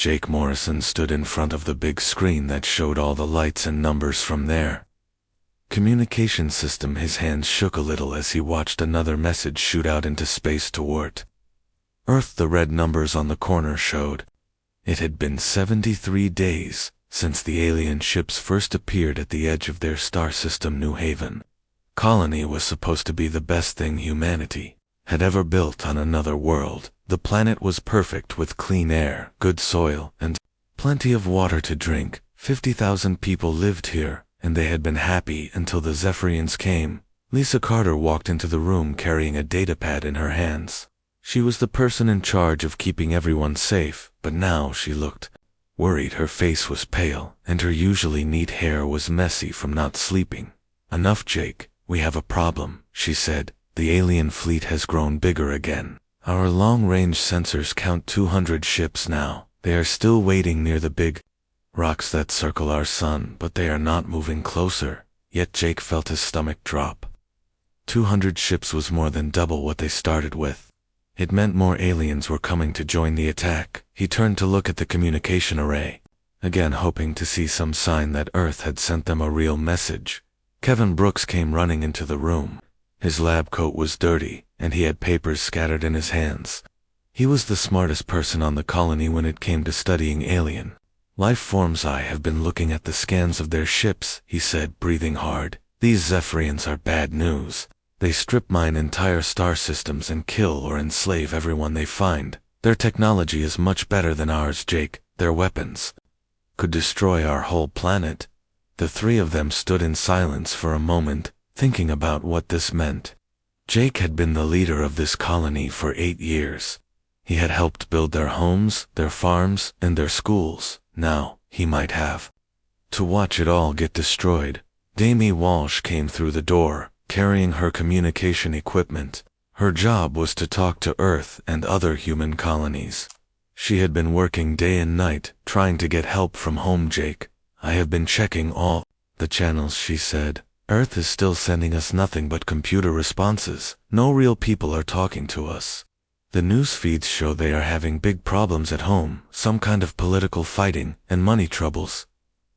Jake Morrison stood in front of the big screen that showed all the lights and numbers from their communication system. His hands shook a little as he watched another message shoot out into space toward Earth. The red numbers on the corner showed it had been 73 days since the alien ships first appeared at the edge of their star system. New Haven colony was supposed to be the best thing humanity had ever built on another world. The planet was perfect with clean air, good soil, and plenty of water to drink. 50,000 people lived here, and they had been happy until the Zephyrians came. Lisa Carter walked into the room carrying a datapad in her hands. She was the person in charge of keeping everyone safe, but now she looked worried. Her face was pale, and her usually neat hair was messy from not sleeping. "Enough, Jake. We have a problem," she said. "The alien fleet has grown bigger again. Our long-range sensors count 200 ships now. They are still waiting near the big rocks that circle our sun, but they are not moving closer." Yet Jake felt his stomach drop. 200 ships was more than double what they started with. It meant more aliens were coming to join the attack. He turned to look at the communication array, again hoping to see some sign that Earth had sent them a real message. Kevin Brooks came running into the room. His lab coat was dirty, and he had papers scattered in his hands. He was the smartest person on the colony when it came to studying alien life forms. "I have been looking at the scans of their ships," he said, breathing hard. "These Zephyrians are bad news. They strip mine entire star systems and kill or enslave everyone they find. Their technology is much better than ours, Jake. Their weapons could destroy our whole planet." The three of them stood in silence for a moment, thinking about what this meant. Jake had been the leader of this colony for 8 years. He had helped build their homes, their farms, and their schools. Now, he might have to watch it all get destroyed. Damie Walsh came through the door, carrying her communication equipment. Her job was to talk to Earth and other human colonies. She had been working day and night, trying to get help from home. "Jake, I have been checking all the channels," she said. "Earth is still sending us nothing but computer responses. No real people are talking to us. The news feeds show they are having big problems at home, some kind of political fighting and money troubles."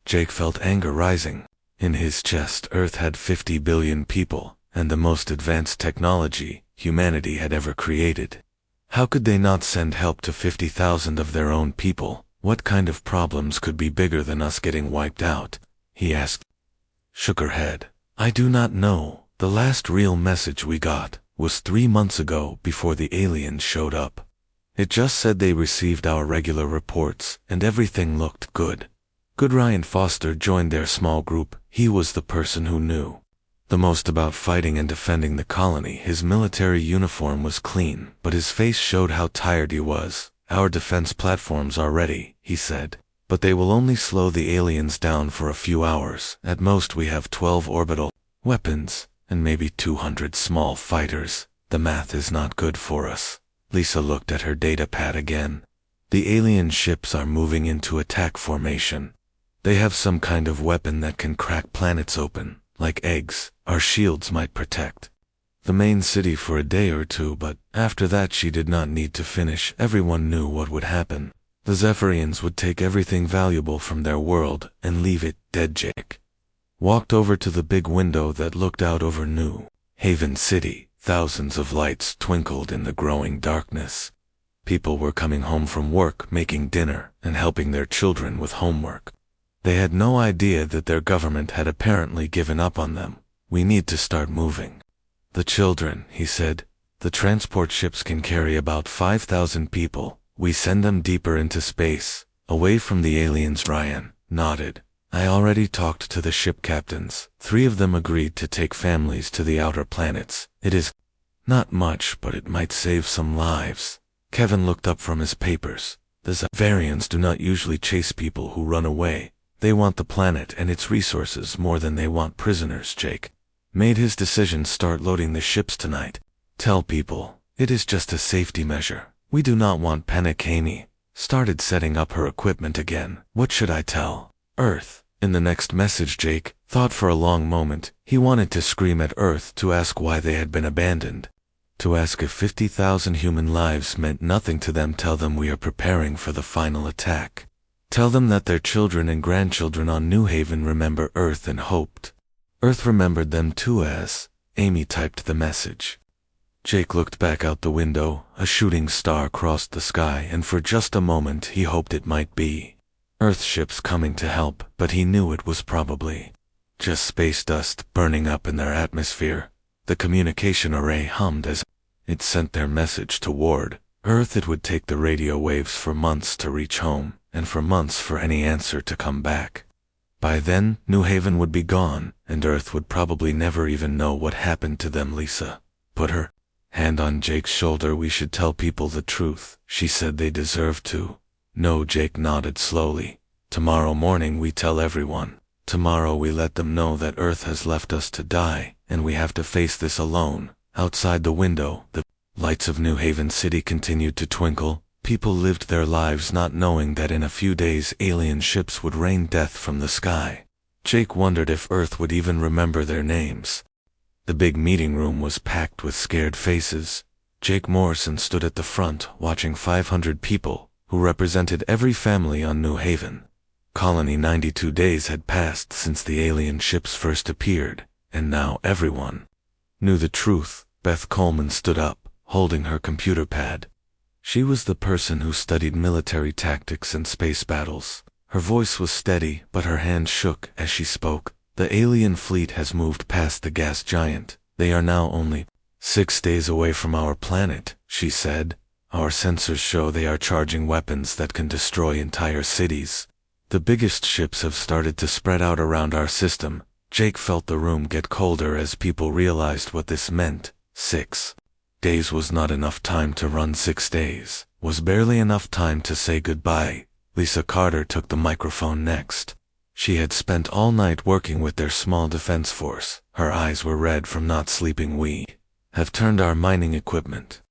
Jake felt anger rising in his chest. Earth had 50 billion people, and the most advanced technology humanity had ever created. How could they not send help to 50,000 of their own people? What kind of problems could be bigger than us getting wiped out? He asked. Shook her head. "I do not know. The last real message we got was 3 months ago, before the aliens showed up. It just said they received our regular reports, and everything looked good." Ryan Foster joined their small group. He was the person who knew the most about fighting and defending the colony. His military uniform was clean, but his face showed how tired he was. "Our defense platforms are ready," he said, "but they will only slow the aliens down for a few hours. At most we have 12 orbital weapons, and maybe 200 small fighters. The math is not good for us." Lisa looked at her data pad again. "The alien ships are moving into attack formation. They have some kind of weapon that can crack planets open, like eggs. Our shields might protect the main city for a day or two, but after that she did not need to finish. Everyone knew what would happen. The Zephyrians would take everything valuable from their world and leave it dead." Jake walked over to the big window that looked out over New Haven City. Thousands of lights twinkled in the growing darkness. People were coming home from work, making dinner, and helping their children with homework. They had no idea that their government had apparently given up on them. "We need to start moving." "The children," he said. "The transport ships can carry about 5,000 people. We send them deeper into space, away from the aliens." Ryan nodded. "I already talked to the ship captains. 3 of them agreed to take families to the outer planets. It is not much, but it might save some lives." Kevin looked up from his papers. "The Zephyrians do not usually chase people who run away. They want the planet and its resources more than they want prisoners." Jake made his decision. "Start loading the ships tonight. Tell people it is just a safety measure. We do not want panic." Amy started setting up her equipment again. "What should I tell Earth in the next message?" Jake thought for a long moment. He wanted to scream at Earth to ask why they had been abandoned. To ask if 50,000 human lives meant nothing to them. Tell them we are preparing for the final attack. Tell them that their children and grandchildren on New Haven remember Earth and hoped Earth remembered them too. As Amy typed the message, Jake looked back out the window. A shooting star crossed the sky, and for just a moment he hoped it might be Earth ships coming to help, but he knew it was probably just space dust burning up in their atmosphere. The communication array hummed as it sent their message toward Earth. It would take the radio waves for months to reach home, and for months for any answer to come back. By then, New Haven would be gone, and Earth would probably never even know what happened to them. Lisa put her hand on Jake's shoulder. We should tell people the truth, she said. They deserve to. No, Jake nodded slowly. Tomorrow morning we tell everyone. Tomorrow we let them know that Earth has left us to die, and we have to face this alone. Outside the window, the lights of New Haven City continued to twinkle. People lived their lives not knowing that in a few days alien ships would rain death from the sky. Jake wondered if Earth would even remember their names. The big meeting room was packed with scared faces. Jake Morrison stood at the front, watching 500 people, who represented every family on New Haven. Colony 92 days had passed since the alien ships first appeared, and now everyone knew the truth. Beth Coleman stood up, holding her computer pad. She was the person who studied military tactics and space battles. Her voice was steady, but her hand shook as she spoke. The alien fleet has moved past the gas giant. They are now only 6 days away from our planet, she said. Our sensors show they are charging weapons that can destroy entire cities. The biggest ships have started to spread out around our system. Jake felt the room get colder as people realized what this meant. 6 days was not enough time to run. 6 days was barely enough time to say goodbye. Lisa Carter took the microphone next. She had spent all night working with their small defense force. Her eyes were red from not sleeping. We have turned our mining equipment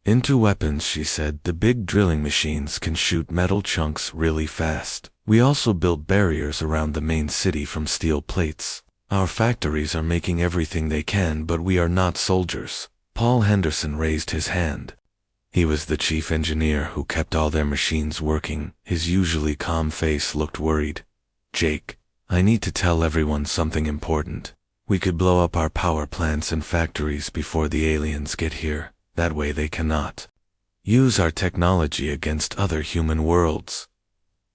into weapons, she said. The big drilling machines can shoot metal chunks really fast. We also built barriers around the main city from steel plates. Our factories are making everything they can, but we are not soldiers. Paul Henderson raised his hand. He was the chief engineer who kept all their machines working. His usually calm face looked worried. Jake, I need to tell everyone something important. We could blow up our power plants and factories before the aliens get here. That way they cannot use our technology against other human worlds.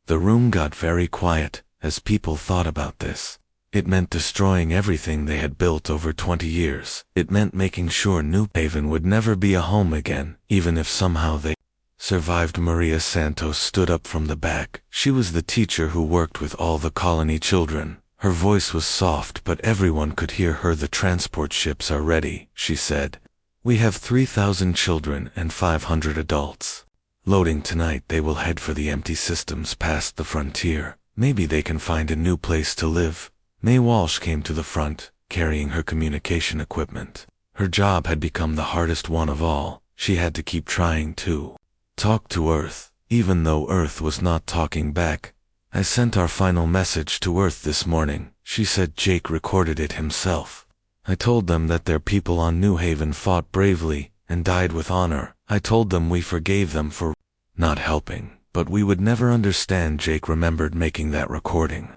The room got very quiet as people thought about this. It meant destroying everything they had built over 20 years. It meant making sure New Haven would never be a home again, even if somehow they survived. Maria Santos stood up from the back. She was the teacher who worked with all the colony children. Her voice was soft, but everyone could hear her. The transport ships are ready, she said. We have 3,000 children and 500 adults. Loading tonight. They will head for the empty systems past the frontier. Maybe they can find a new place to live. Mae Walsh came to the front, carrying her communication equipment. Her job had become the hardest one of all. She had to keep trying to talk to Earth, even though Earth was not talking back. I sent our final message to Earth this morning, she said. Jake recorded it himself. I told them that their people on New Haven fought bravely and died with honor. I told them we forgave them for not helping, but we would never understand. Jake remembered making that recording.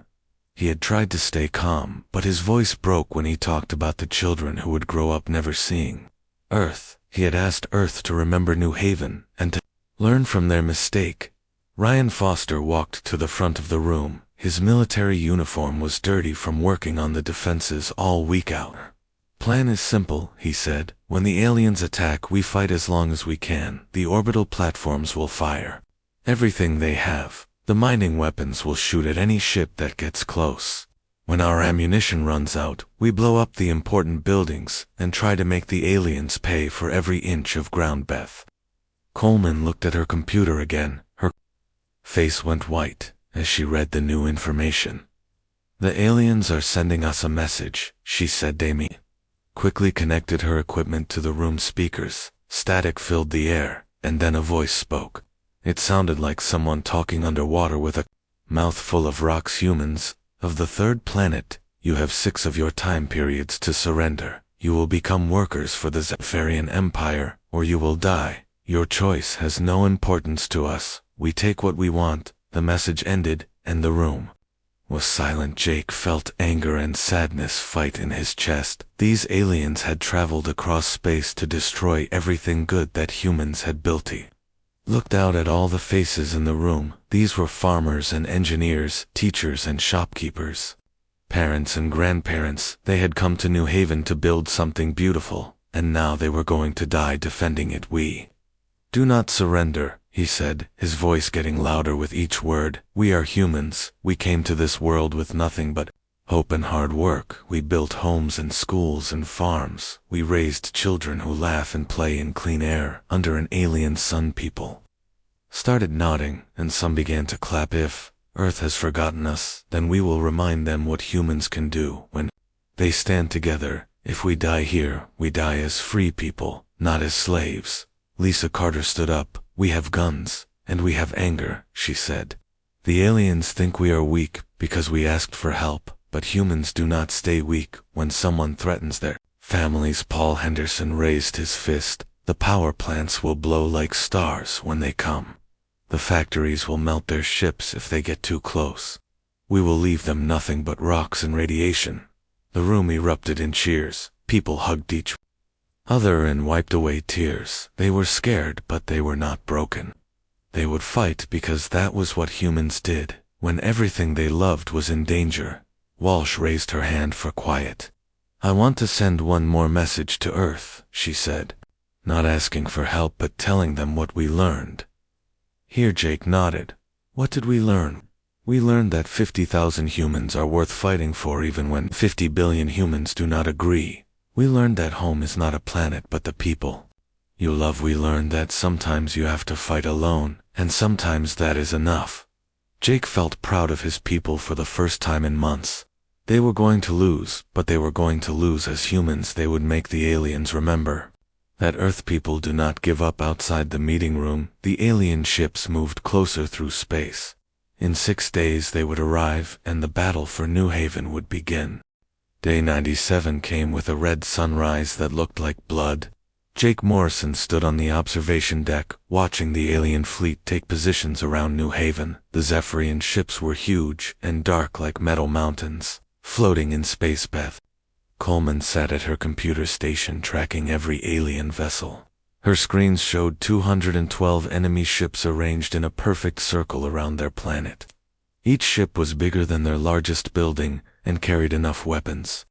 He had tried to stay calm, but his voice broke when he talked about the children who would grow up never seeing Earth. He had asked Earth to remember New Haven and to learn from their mistake. Ryan Foster walked to the front of the room. His military uniform was dirty from working on the defenses all week. Our plan is simple, he said. When the aliens attack, we fight as long as we can. The orbital platforms will fire everything they have. The mining weapons will shoot at any ship that gets close. When our ammunition runs out, we blow up the important buildings and try to make the aliens pay for every inch of ground. Beth Coleman looked at her computer again. Her face went white as she read the new information. The aliens are sending us a message, she said. Amy quickly connected her equipment to the room speakers. Static filled the air, and then a voice spoke. It sounded like someone talking underwater with a mouth full of rocks. Humans of the third planet, you have 6 of your time periods to surrender. You will become workers for the Zephyrian Empire, or you will die. Your choice has no importance to us. We take what we want." The message ended, and the room was silent. Jake felt anger and sadness fight in his chest. These aliens had traveled across space to destroy everything good that humans had built. He looked out at all the faces in the room. These were farmers and engineers, teachers and shopkeepers, parents and grandparents. They had come to New Haven to build something beautiful, and now they were going to die defending it. "We do not surrender," he said, his voice getting louder with each word. "We are humans. We came to this world with nothing but hope and hard work. We built homes and schools and farms. We raised children who laugh and play in clean air under an alien sun." People started nodding, and some began to clap. "If Earth has forgotten us, then we will remind them what humans can do when they stand together. If we die here, we die as free people, not as slaves." Lisa Carter stood up. "We have guns, and we have anger," she said. "The aliens think we are weak because we asked for help, but humans do not stay weak when someone threatens their families." Paul Henderson raised his fist. "The power plants will blow like stars when they come. The factories will melt their ships if they get too close. We will leave them nothing but rocks and radiation." The room erupted in cheers. People hugged each other and wiped away tears. They were scared, but they were not broken. They would fight because that was what humans did when everything they loved was in danger. Walsh raised her hand for quiet. "I want to send one more message to Earth," she said. "Not asking for help, but telling them what we learned." Here Jake nodded. "What did we learn?" "We learned that 50,000 humans are worth fighting for even when 50 billion humans do not agree. We learned that home is not a planet but the people you love. We learned that sometimes you have to fight alone, and sometimes that is enough." Jake felt proud of his people for the first time in months. They were going to lose, but they were going to lose as humans. They would make the aliens remember that Earth people do not give up. Outside the meeting room, the alien ships moved closer through space. In 6 days they would arrive, and the battle for New Haven would begin. Day 97 came with a red sunrise that looked like blood. Jake Morrison stood on the observation deck, watching the alien fleet take positions around New Haven. The Zephyrian ships were huge and dark like metal mountains, floating in space. Beth Coleman sat at her computer station tracking every alien vessel. Her screens showed 212 enemy ships arranged in a perfect circle around their planet. Each ship was bigger than their largest building and carried enough weapons.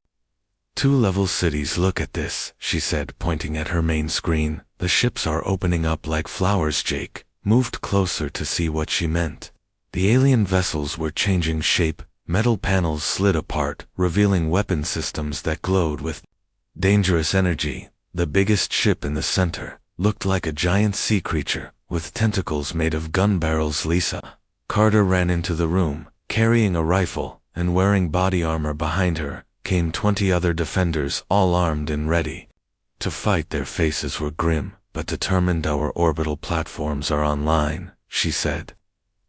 2-level cities. "Look at this," she said, pointing at her main screen. "The ships are opening up like flowers." Jake moved closer to see what she meant. The alien vessels were changing shape. Metal panels slid apart, revealing weapon systems that glowed with dangerous energy. The biggest ship in the center looked like a giant sea creature with tentacles made of gun barrels. Lisa Carter ran into the room, carrying a rifle, and wearing body armor. Behind her came 20 other defenders, all armed and ready to fight. Their faces were grim, but determined. "Our orbital platforms are online," she said.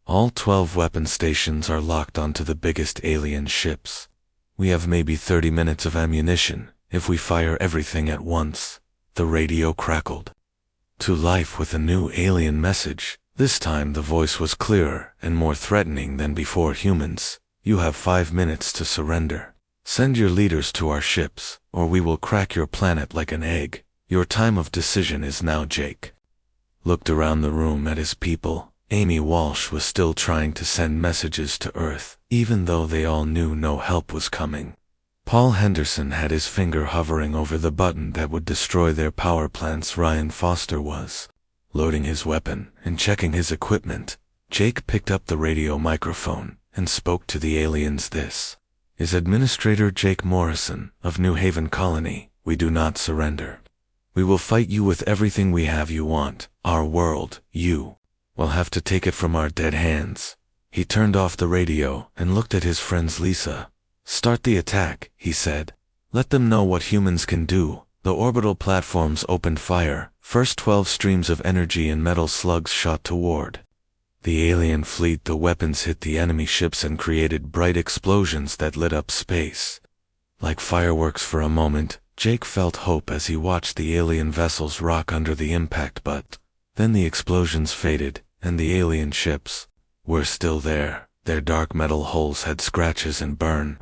"All 12 weapon stations are locked onto the biggest alien ships. We have maybe 30 minutes of ammunition if we fire everything at once." The radio crackled to life with a new alien message. This time the voice was clearer and more threatening than before. "Humans, you have 5 minutes to surrender. Send your leaders to our ships, or we will crack your planet like an egg. Your time of decision is now." Jake looked around the room at his people. Amy Walsh was still trying to send messages to Earth, even though they all knew no help was coming. Paul Henderson had his finger hovering over the button that would destroy their power plants. Ryan Foster was loading his weapon and checking his equipment. Jake picked up the radio microphone and spoke to the aliens. "This is Administrator Jake Morrison of New Haven Colony. We do not surrender. We will fight you with everything we have. You want our world. You will have to take it from our dead hands." He turned off the radio and looked at his friends. "Lisa, start the attack," he said. "Let them know what humans can do." The orbital platforms opened fire. First 12 streams of energy and metal slugs shot toward the alien fleet. The weapons hit the enemy ships and created bright explosions that lit up space like fireworks. For a moment, Jake felt hope as he watched the alien vessels rock under the impact, but then the explosions faded, and the alien ships were still there. Their dark metal hulls had scratches and burn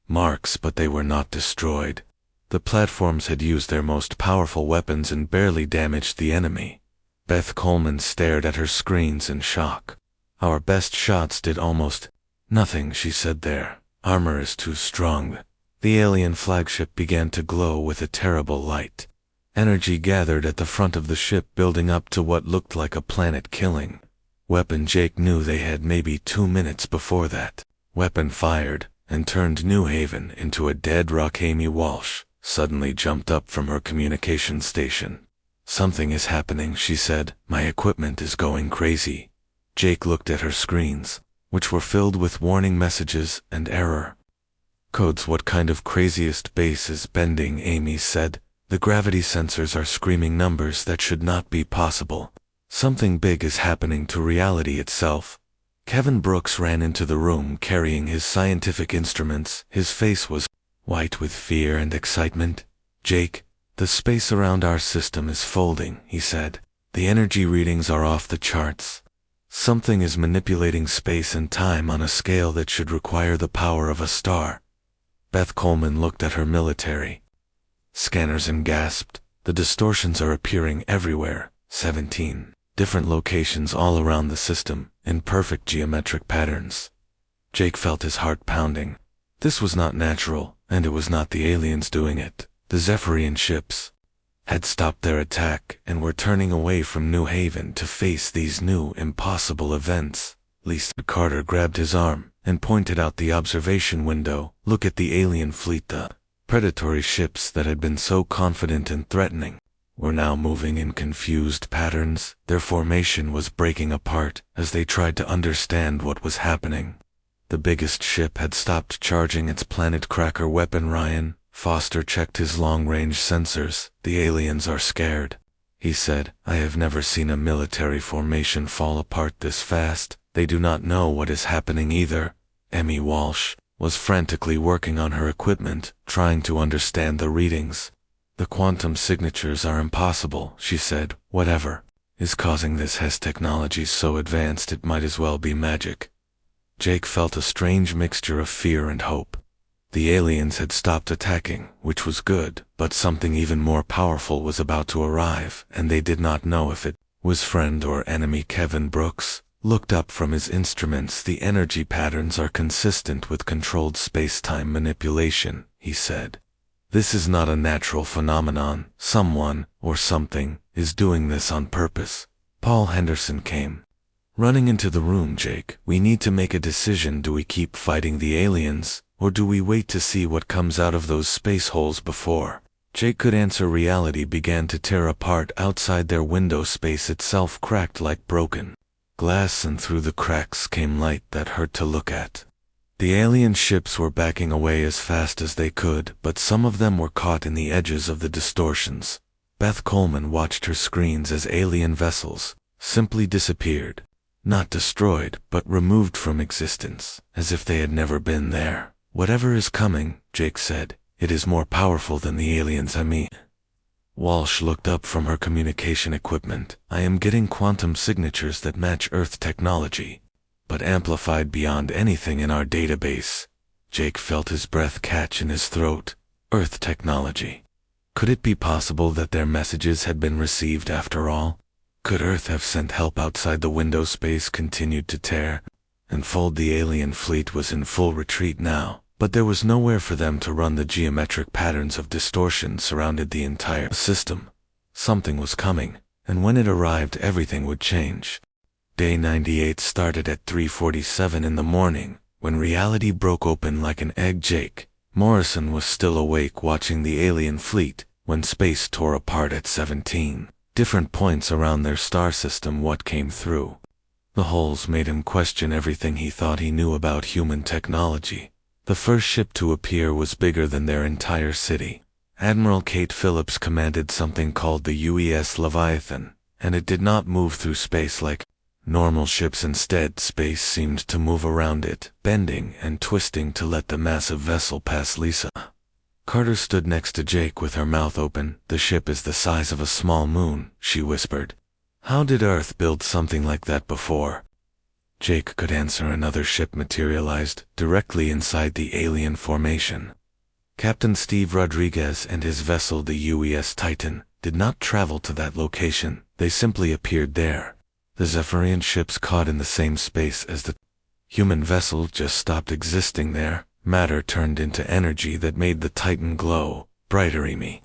marks, but they were not destroyed. The platforms had used their most powerful weapons and barely damaged the enemy. Beth Coleman stared at her screens in shock. "Our best shots did almost nothing," she said. "Their armor is too strong." The alien flagship began to glow with a terrible light. Energy gathered at the front of the ship, building up to what looked like a planet-killing weapon. Jake knew they had maybe 2 minutes before that weapon fired and turned New Haven into a dead rock. Amy Walsh suddenly jumped up from her communication station. "Something is happening," she said. "My equipment is going crazy." Jake looked at her screens, which were filled with warning messages and error codes. "What kind of craziest base is bending?" Amy said. "The gravity sensors are screaming numbers that should not be possible. Something big is happening to reality itself." Kevin Brooks ran into the room carrying his scientific instruments. His face was white with fear and excitement. "Jake, the space around our system is folding," he said. "The energy readings are off the charts. Something is manipulating space and time on a scale that should require the power of a star." Beth Coleman looked at her military scanners and gasped. "The distortions are appearing everywhere. 17 different locations all around the system, in perfect geometric patterns." Jake felt his heart pounding. This was not natural, and it was not the aliens doing it. The Zephyrian ships had stopped their attack and were turning away from New Haven to face these new, impossible events. Lisa Carter grabbed his arm and pointed out the observation window. "Look at the alien fleet." The predatory ships that had been so confident and threatening were now moving in confused patterns. Their formation was breaking apart as they tried to understand what was happening. The biggest ship had stopped charging its planet cracker weapon. Ryan Foster checked his long-range sensors. "The aliens are scared," he said. "I have never seen a military formation fall apart this fast. They do not know what is happening either." Amy Walsh was frantically working on her equipment, trying to understand the readings. "The quantum signatures are impossible," she said. "Whatever is causing this has technology so advanced it might as well be magic." Jake felt a strange mixture of fear and hope. The aliens had stopped attacking, which was good, but something even more powerful was about to arrive, and they did not know if it was friend or enemy. Kevin Brooks looked up from his instruments. "The energy patterns are consistent with controlled space-time manipulation," he said. "This is not a natural phenomenon. Someone, or something, is doing this on purpose." Paul Henderson came running into the room. "Jake, we need to make a decision. Do we keep fighting the aliens, or do we wait to see what comes out of those space holes before?" Jake could answer. Reality began to tear apart outside their window. Space itself cracked like broken glass, and through the cracks came light that hurt to look at. The alien ships were backing away as fast as they could, but some of them were caught in the edges of the distortions. Beth Coleman watched her screens as alien vessels simply disappeared. Not destroyed, but removed from existence, as if they had never been there. "Whatever is coming," Jake said, "it is more powerful than the aliens. Walsh looked up from her communication equipment. "I am getting quantum signatures that match Earth technology, but amplified beyond anything in our database." Jake felt his breath catch in his throat. Earth technology. Could it be possible that their messages had been received after all? Could Earth have sent help outside the window? Space continued to tear and fold. The alien fleet was in full retreat now, but there was nowhere for them to run. The geometric patterns of distortion surrounded the entire system. Something was coming, and when it arrived everything would change. Day 98 started at 3:47 in the morning, when reality broke open like an egg. Jake Morrison was still awake watching the alien fleet when space tore apart at 17 different points around their star system. What came through the holes made him question everything he thought he knew about human technology. The first ship to appear was bigger than their entire city. Admiral Kate Phillips commanded something called the UES Leviathan, and it did not move through space like normal ships. Instead, space seemed to move around it, bending and twisting to let the massive vessel pass. Lisa Carter stood next to Jake with her mouth open. The ship is the size of a small moon, she whispered. How did Earth build something like that before? Jake could answer. Another ship materialized directly inside the alien formation. Captain Steve Rodriguez and his vessel, the UES Titan, did not travel to that location. They simply appeared there. The Zephyrian ships caught in the same space as the human vessel just stopped existing there. Matter turned into energy that made the Titan glow, brighter-y.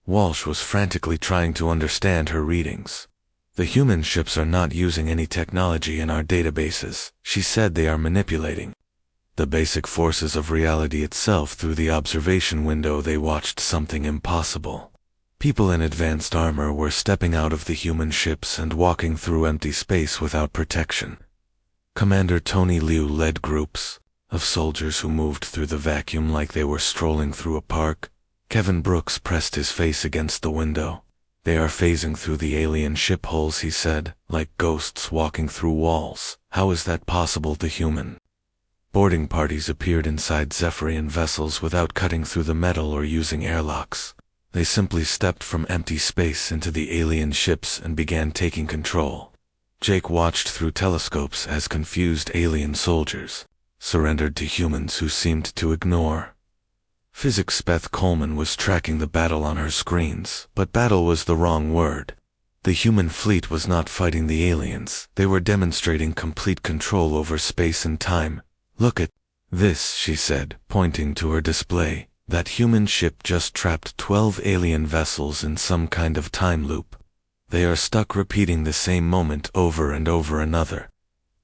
Walsh was frantically trying to understand her readings. The human ships are not using any technology in our databases, she said. They are manipulating the basic forces of reality itself through the observation window. They watched something impossible. People in advanced armor were stepping out of the human ships and walking through empty space without protection. Commander Tony Liu led groups of soldiers who moved through the vacuum like they were strolling through a park. Kevin Brooks pressed his face against the window. They are phasing through the alien ship hulls, he said, like ghosts walking through walls. How is that possible? The human boarding parties appeared inside Zephyrian vessels without cutting through the metal or using airlocks. They simply stepped from empty space into the alien ships and began taking control. Jake watched through telescopes as confused alien soldiers surrendered to humans who seemed to ignore physics. Beth Coleman was tracking the battle on her screens, but battle was the wrong word. The human fleet was not fighting the aliens. They were demonstrating complete control over space and time. Look at this, she said, pointing to her display. That human ship just trapped 12 alien vessels in some kind of time loop. They are stuck repeating the same moment over and over another.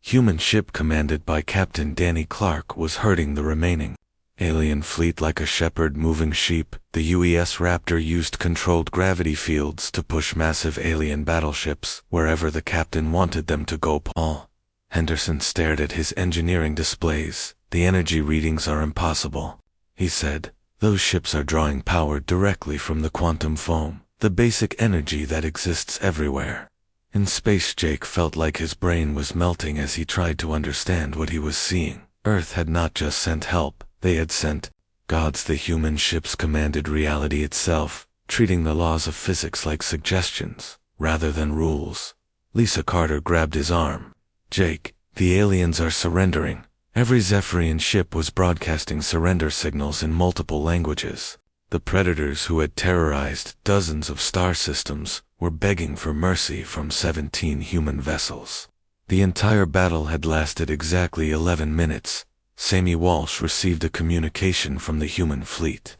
Human ship commanded by Captain Danny Clark was herding the remaining alien fleet like a shepherd moving sheep. The UES Raptor used controlled gravity fields to push massive alien battleships wherever the captain wanted them to go. Paul Henderson stared at his engineering displays. The energy readings are impossible, he said. Those ships are drawing power directly from the quantum foam, the basic energy that exists everywhere. In space, Jake felt like his brain was melting as he tried to understand what he was seeing. Earth had not just sent help, they had sent gods. The human ships commanded reality itself, treating the laws of physics like suggestions, rather than rules. Lisa Carter grabbed his arm. Jake, the aliens are surrendering. Every Zephyrian ship was broadcasting surrender signals in multiple languages. The predators who had terrorized dozens of star systems were begging for mercy from 17 human vessels. The entire battle had lasted exactly 11 minutes. Sammy Walsh received a communication from the human fleet.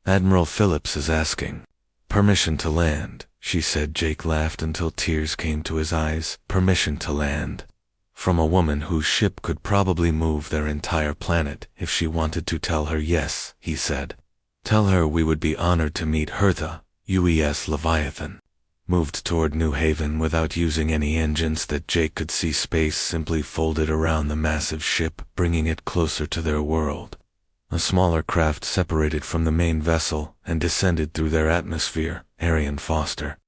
Admiral Phillips is asking permission to land, she said. Jake laughed until tears came to his eyes. Permission to land? From a woman whose ship could probably move their entire planet if she wanted to. Tell her yes, he said. Tell her we would be honored to meet her. The UES Leviathan moved toward New Haven without using any engines that Jake could see. Space simply folded around the massive ship, bringing it closer to their world. A smaller craft separated from the main vessel and descended through their atmosphere. Arian Foster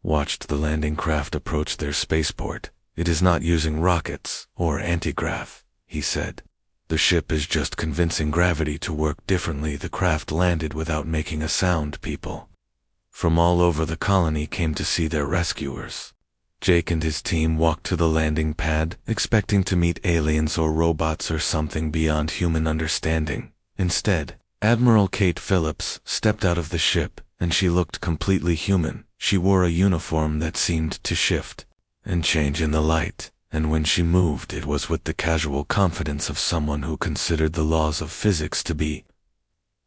watched the landing craft approach their spaceport. It is not using rockets or anti-grav, he said. The ship is just convincing gravity to work differently. The craft landed without making a sound. People from all over the colony came to see their rescuers. Jake and his team walked to the landing pad, expecting to meet aliens or robots or something beyond human understanding. Instead, Admiral Kate Phillips stepped out of the ship, and she looked completely human. She wore a uniform that seemed to shift and change in the light, and when she moved it was with the casual confidence of someone who considered the laws of physics to be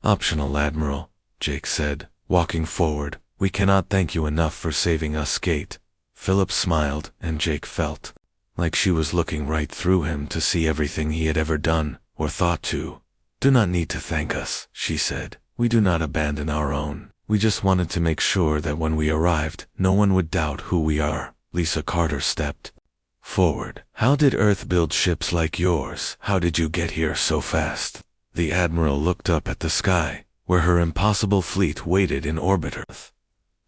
optional. Admiral, Jake said, walking forward, we cannot thank you enough for saving us. Kate Phillips smiled, and Jake felt like she was looking right through him to see everything he had ever done, or thought to. Do not need to thank us, she said. We do not abandon our own. We just wanted to make sure that when we arrived, no one would doubt who we are. Lisa Carter stepped forward. How did Earth build ships like yours? How did you get here so fast? The Admiral looked up at the sky, where her impossible fleet waited in orbit. Earth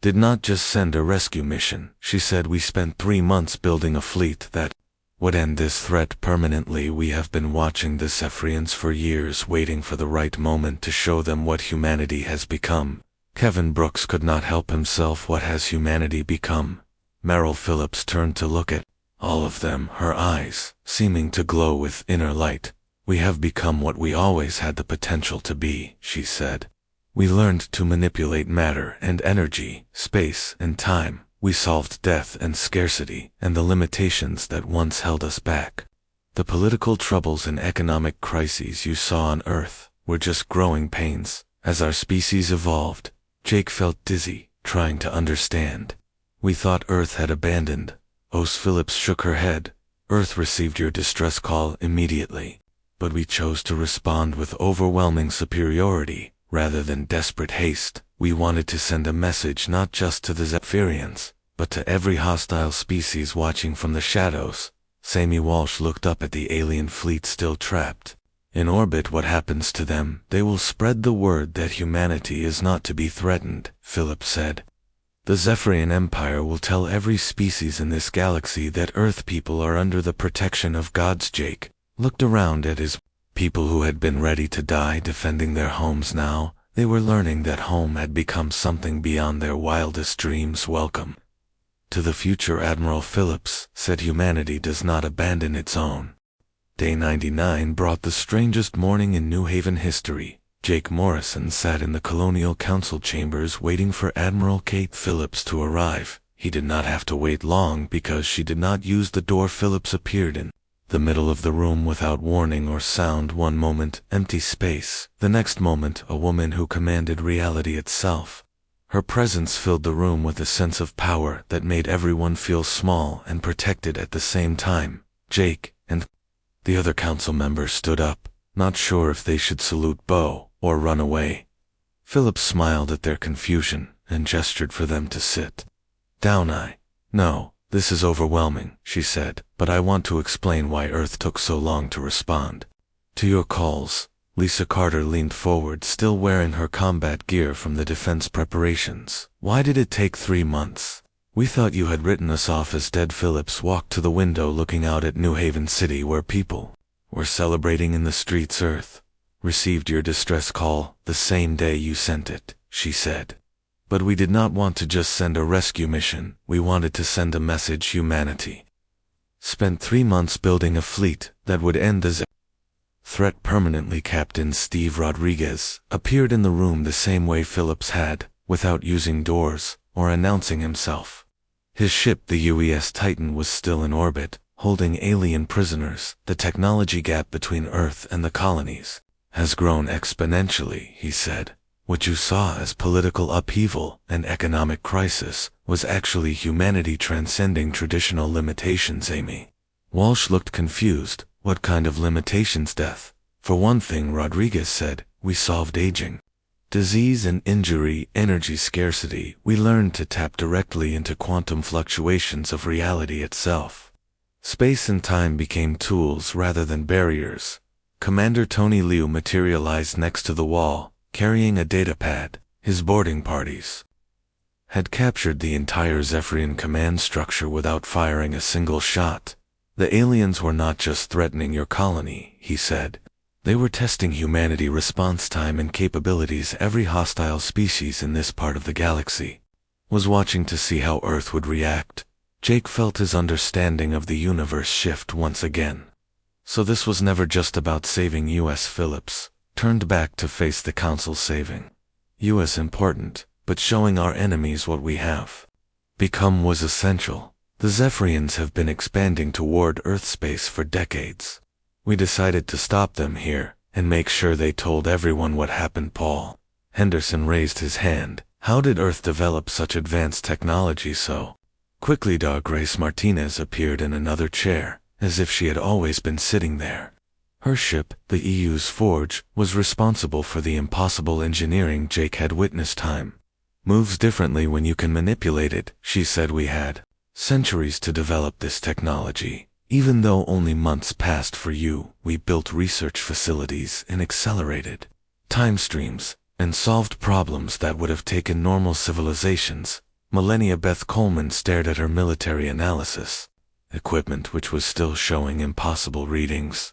did not just send a rescue mission, she said. We spent 3 months building a fleet that would end this threat permanently. We have been watching the Zephyrians for years, waiting for the right moment to show them what humanity has become. Kevin Brooks could not help himself. What has humanity become? Meryl Phillips turned to look at all of them, her eyes seeming to glow with inner light. We have become what we always had the potential to be, she said. We learned to manipulate matter and energy, space and time. We solved death and scarcity and the limitations that once held us back. The political troubles and economic crises you saw on Earth were just growing pains. As our species evolved, Jake felt dizzy, trying to understand. We thought Earth had abandoned. Os Phillips shook her head. Earth received your distress call immediately, but we chose to respond with overwhelming superiority rather than desperate haste. We wanted to send a message not just to the Zephyrians, but to every hostile species watching from the shadows. Sammy Walsh looked up at the alien fleet still trapped in orbit. What happens to them? They will spread the word that humanity is not to be threatened, Philip said. The Zephyrian Empire will tell every species in this galaxy that Earth people are under the protection of gods. Jake looked around at his people who had been ready to die defending their homes. Now they were learning that home had become something beyond their wildest dreams. Welcome to the future, Admiral Phillips said. Humanity does not abandon its own. Day 99 brought the strangest morning in New Haven history. Jake Morrison sat in the Colonial Council chambers waiting for Admiral Kate Phillips to arrive. He did not have to wait long because she did not use the door. Phillips appeared in the middle of the room without warning or sound. One moment, empty space. The next moment, a woman who commanded reality itself. Her presence filled the room with a sense of power that made everyone feel small and protected at the same time. Jake and the other council members stood up, not sure if they should salute Bo or run away. Philip smiled at their confusion and gestured for them to sit down. No, this is overwhelming, she said, but I want to explain why Earth took so long to respond to your calls. Lisa Carter leaned forward, still wearing her combat gear from the defense preparations. Why did it take 3 months? We thought you had written us off as dead. Phillips walked to the window looking out at New Haven City where people were celebrating in the streets. Earth received your distress call the same day you sent it, she said. But we did not want to just send a rescue mission. We wanted to send a message. Humanity spent 3 months building a fleet that would end the threat permanently. Captain Steve Rodriguez appeared in the room the same way Phillips had, without using doors or announcing himself. His ship, the UES Titan, was still in orbit, holding alien prisoners. The technology gap between Earth and the colonies has grown exponentially, he said. What you saw as political upheaval and economic crisis was actually humanity transcending traditional limitations. Amy Walsh looked confused. What kind of limitations? Death. For one thing, Rodriguez said, we solved aging, disease and injury, energy scarcity. We learned to tap directly into quantum fluctuations of reality itself. Space and time became tools rather than barriers. Commander Tony Liu materialized next to the wall, carrying a datapad. His boarding parties had captured the entire Zephyrian command structure without firing a single shot. The aliens were not just threatening your colony, he said. They were testing humanity response time and capabilities. Every hostile species in this part of the galaxy was watching to see how Earth would react. Jake felt his understanding of the universe shift once again. So this was never just about saving U.S. Phillips turned back to face the Council. Saving U.S. important, but showing our enemies what we have become was essential. The Zephyrians have been expanding toward Earth space for decades. We decided to stop them here and make sure they told everyone what happened. Paul Henderson raised his hand. How did Earth develop such advanced technology so quickly? Grace Martinez appeared in another chair, as if she had always been sitting there. Her ship, the EU's Forge, was responsible for the impossible engineering Jake had witnessed. Time moves differently when you can manipulate it, she said. We had centuries to develop this technology. Even though only months passed for you, we built research facilities and accelerated time streams and solved problems that would have taken normal civilizations millennia. Beth Coleman stared at her military analysis equipment which was still showing impossible readings.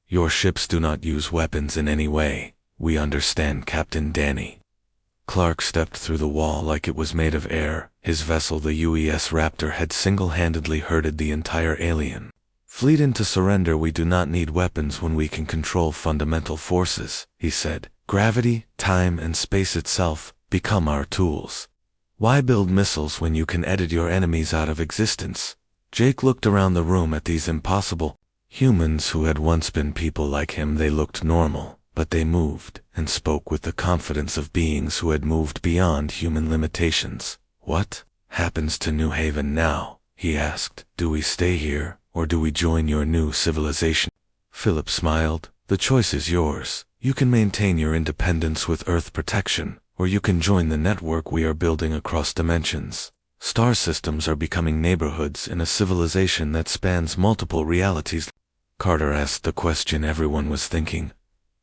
Your ships do not use weapons in any way. We understand, Captain Danny. Clark stepped through the wall like it was made of air. His vessel, the UES Raptor, had single-handedly herded the entire alien fleet into surrender. We do not need weapons when we can control fundamental forces, he said. Gravity, time, and space itself become our tools. Why build missiles when you can edit your enemies out of existence? Jake looked around the room at these impossible humans who had once been people like him. They looked normal, but they moved and spoke with the confidence of beings who had moved beyond human limitations. What happens to New Haven now? He asked. Do we stay here, or do we join your new civilization? Philip smiled. The choice is yours. You can maintain your independence with Earth protection, or you can join the network we are building across dimensions. Star systems are becoming neighborhoods in a civilization that spans multiple realities. Carter asked the question everyone was thinking.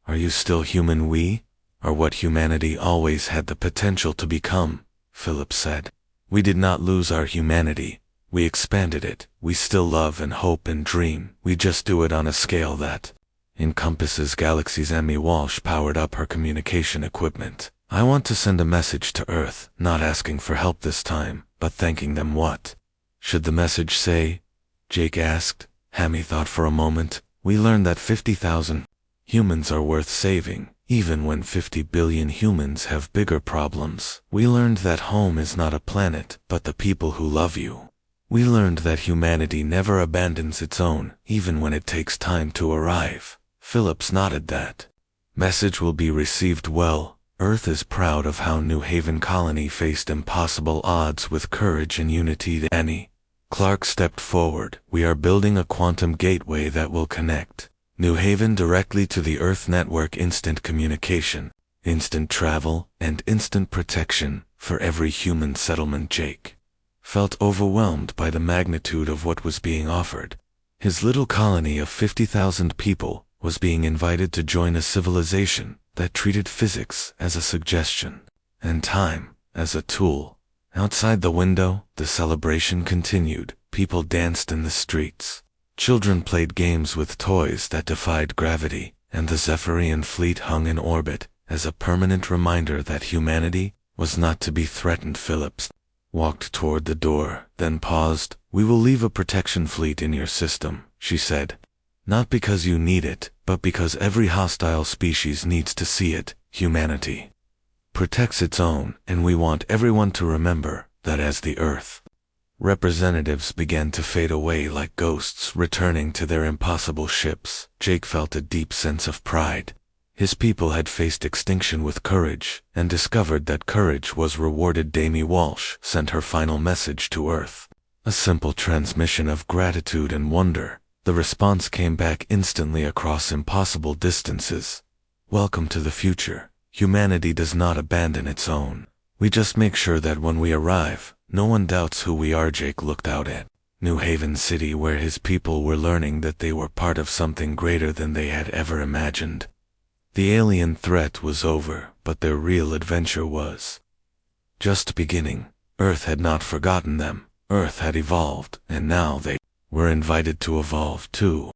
Are you still human? We are what humanity always had the potential to become, Philip said. We did not lose our humanity. We expanded it. We still love and hope and dream. We just do it on a scale that encompasses galaxies. Emmy Walsh powered up her communication equipment. I want to send a message to Earth, not asking for help this time, but thanking them. What should the message say? Jake asked. Hammy thought for a moment. We learned that 50,000 humans are worth saving, even when 50 billion humans have bigger problems. We learned that home is not a planet, but the people who love you. We learned that humanity never abandons its own, even when it takes time to arrive. Phillips nodded. That message will be received well. Earth is proud of how New Haven Colony faced impossible odds with courage and unity. Annie Clark stepped forward. We are building a quantum gateway that will connect New Haven directly to the Earth network. Instant communication, instant travel, and instant protection for every human settlement. Jake felt overwhelmed by the magnitude of what was being offered. His little colony of 50,000 people was being invited to join a civilization that treated physics as a suggestion and time as a tool. Outside the window, the celebration continued. People danced in the streets. Children played games with toys that defied gravity, and the Zephyrian fleet hung in orbit as a permanent reminder that humanity was not to be threatened. Phillips walked toward the door, then paused. We will leave a protection fleet in your system, she said. Not because you need it, but because every hostile species needs to see it. Humanity protects its own, and we want everyone to remember that. As the Earth representatives began to fade away like ghosts returning to their impossible ships, Jake felt a deep sense of pride. His people had faced extinction with courage, and discovered that courage was rewarded. Amy Walsh sent her final message to Earth, a simple transmission of gratitude and wonder. The response came back instantly across impossible distances. Welcome to the future. Humanity does not abandon its own. We just make sure that when we arrive, no one doubts who we are. Jake looked out at New Haven City, where his people were learning that they were part of something greater than they had ever imagined. The alien threat was over, but their real adventure was just beginning. Earth had not forgotten them. Earth had evolved, and now they were invited to evolve too.